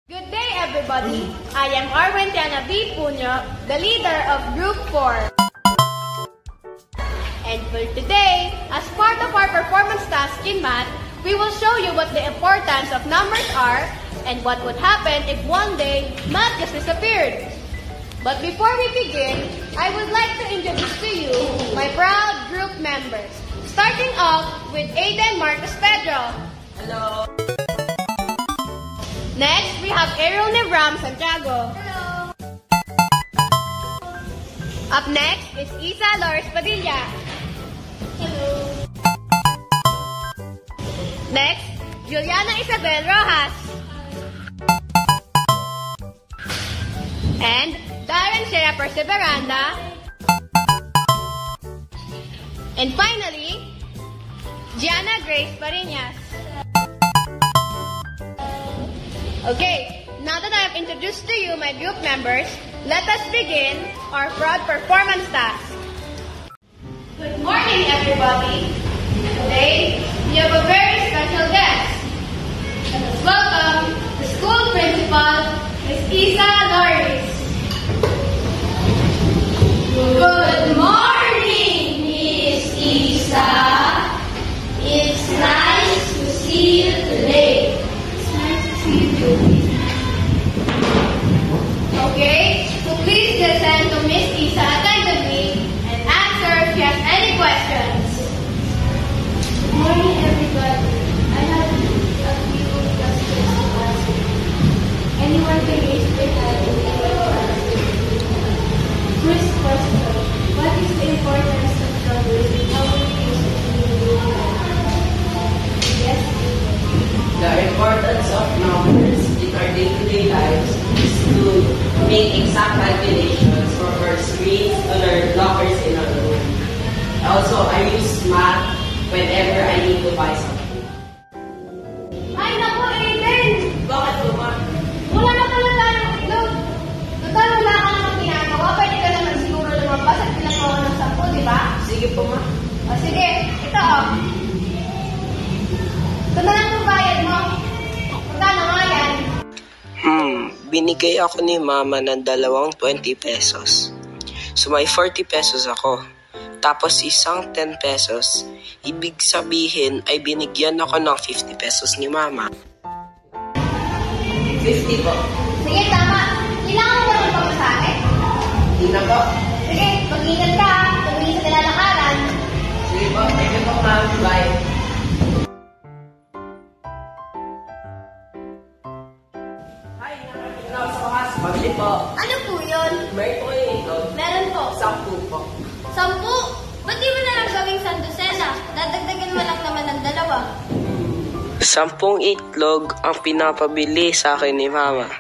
Good day, everybody. I am Arwen Tiana B. Puño, the leader of Group 4. And for today, as part of our performance task in math, we will show you what the importance of numbers are and what would happen if one day math just disappeared. But before we begin, I would like to introduce to you my proud group members. Starting off with Aiden Marcos Pedro. Hello. Next, we have Ariel Nevram Santiago. Hello. Up next is Isa Loris Padilla. Hello. Next, Juliana Isabel Rojas. And Darren Shea Perseveranda. And finally, Gianna Grace Parinas. Okay, now that I have introduced to you my group members, let us begin our broad performance task. Good morning, everybody. Today, we have a very special guest. Let's welcome the school principal, Ms. Isa Loris. Good morning, Miss Isa. It's nice to see you today. It's nice to see you too. Okay, so please listen to Ms. Isa attentively and answer if you have any questions. Good morning, everybody. I have a few questions to ask you. Anyone can raise their hand and they will answer. First question: what is the importance of numbers and how will you use it in your daily life? Yes. The importance of numbers in our day-to-day lives is to make exact calculations for first grades to learn numbers in our room. Also, I use math whenever I need to buy something. Ay, naku, Aiden! Bakit po, ma? Wala na pala tayong itlog. Total, wala ka namang ginagawa. Pwede ka naman siguro lumabas at pinagawa ng 10, di ba? Sige po, ma. O sige, ito o. Ito na lang yung bayad mo. Magkano nga yan? Binigay ako ni mama ng 20 pesos. So may 40 pesos ako. Tapos isang 10 pesos. Ibig sabihin ay binigyan ako ng 50 pesos ni mama. 50 po. Sige, tama. Kailangan mo ba ng pagkasahe? Hindi na po. Sige, mag-ingat ka. Tumingin sa nilalakaran. Sige po. Thank you po, ma'am. Bye. Hi, nakapit na ako sa wakas. Pabili po. Ano po yun? Meron po kayo ito. Meron po. 10 po. 10? Ba't di mo na lang gawing sandusena? Dadagdagan mo lang naman ng 2. 10 itlog ang pinapabili sa akin ni mama.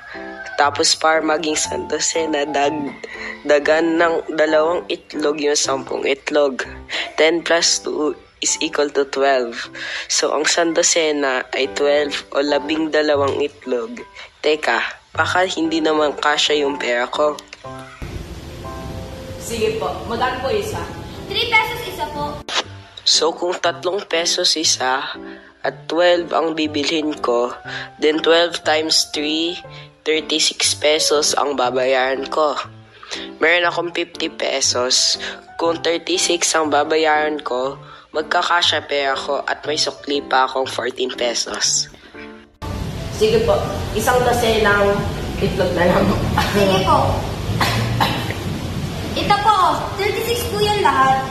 Tapos para maging sandosena, dagan ng 2 itlog yung 10 itlog. 10 plus 2 is equal to 12. So ang sandosena ay 12 o 12 itlog. Teka, baka hindi naman kasya yung pera ko. Sige po. Magkano po isa? 3 pesos isa po. So kung 3 pesos isa at 12 ang bibilhin ko, then 12 times 3, 36 pesos ang babayaran ko. Meron akong 50 pesos. Kung 36 ang babayaran ko, magkakasya pera ko at may sukli pa akong 14 pesos. Sige po. Isang dosenang itlog na lang. Sige po. Ito po, 36 po yan lahat.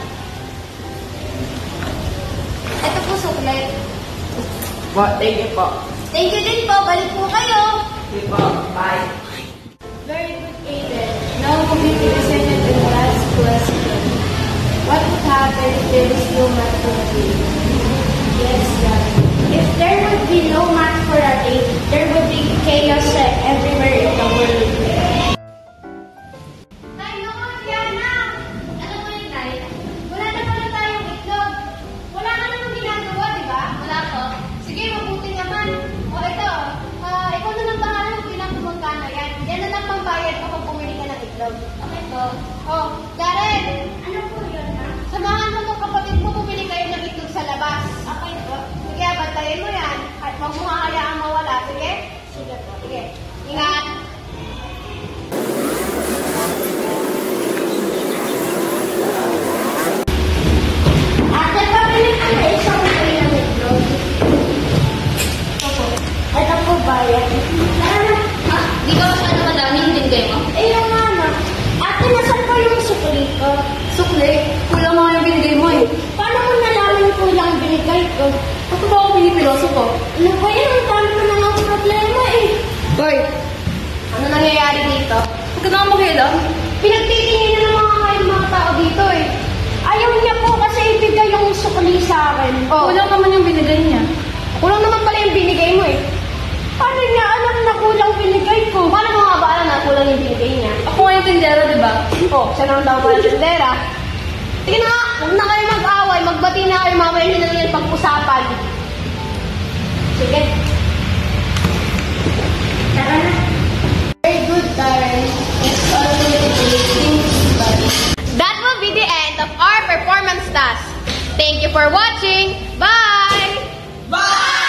Ito po suklet. Po, thank you po. Thank you din po. Balik po kayo. Sige po. Bye. Very good, Aiden. Now moving to the second and last question. What would happen if there is no math for a day? Yes, Dad. If there would be no math for a day, there would be chaos everywhere in the world. Tay, naku, Diana. Ano po yun, Tay? Wala na pala tayong itlog. Wala ka namang ginagawa, di ba? Wala po. Sige, mabuti naman. O ito, ikaw na lang bahala kung bilang kung magkano yan. Yan na lang pambayad ko kung pumili ka ng itlog. Okay po. O, Darren. Ano po yun, ha? Samahan mo itong kapatid mo, pumili kayo ng itlog sa labas. Okay po. Sige, bantayan mo yan. At huwag mo hahayaang mawala. Sige? Sige po. Sige. yan. Tara na. Di ba masyado madami yung binigay mo? Eh, yung ano. Ate, nasan pa yung sukli ko? Sukli, kulang nga yung binigay mo eh. Paano mo nalaman kung lang binigay ko? Ako ba ako pinipiloso ko? Ano ba yan? Ang dami mo na ng problema eh. Boy, Ano nangyayari dito? huwag ka na makialam. Pinagtitingin na ng mga tao dito eh. Ayaw niya po kasi ibigay yung sukli sa akin. Oh. Kulang naman yung binigay niya. Kulang naman pala yung binigay mo eh. Paano niya alam na kulang binigay ko? Paano mo nga ba alam na kulang yung binigay niya? Ako nga yung tindera, di ba? Oh, siya naman daw pala tindera. Sige na nga, huwag na kayo mag-away. Magbati na kayo, mamaya nyo na lang yung pag-usapan. Sige. Tara na. Very good, Karen. It's all good today. That will be the end of our performance task. Thank you for watching. Bye! Bye!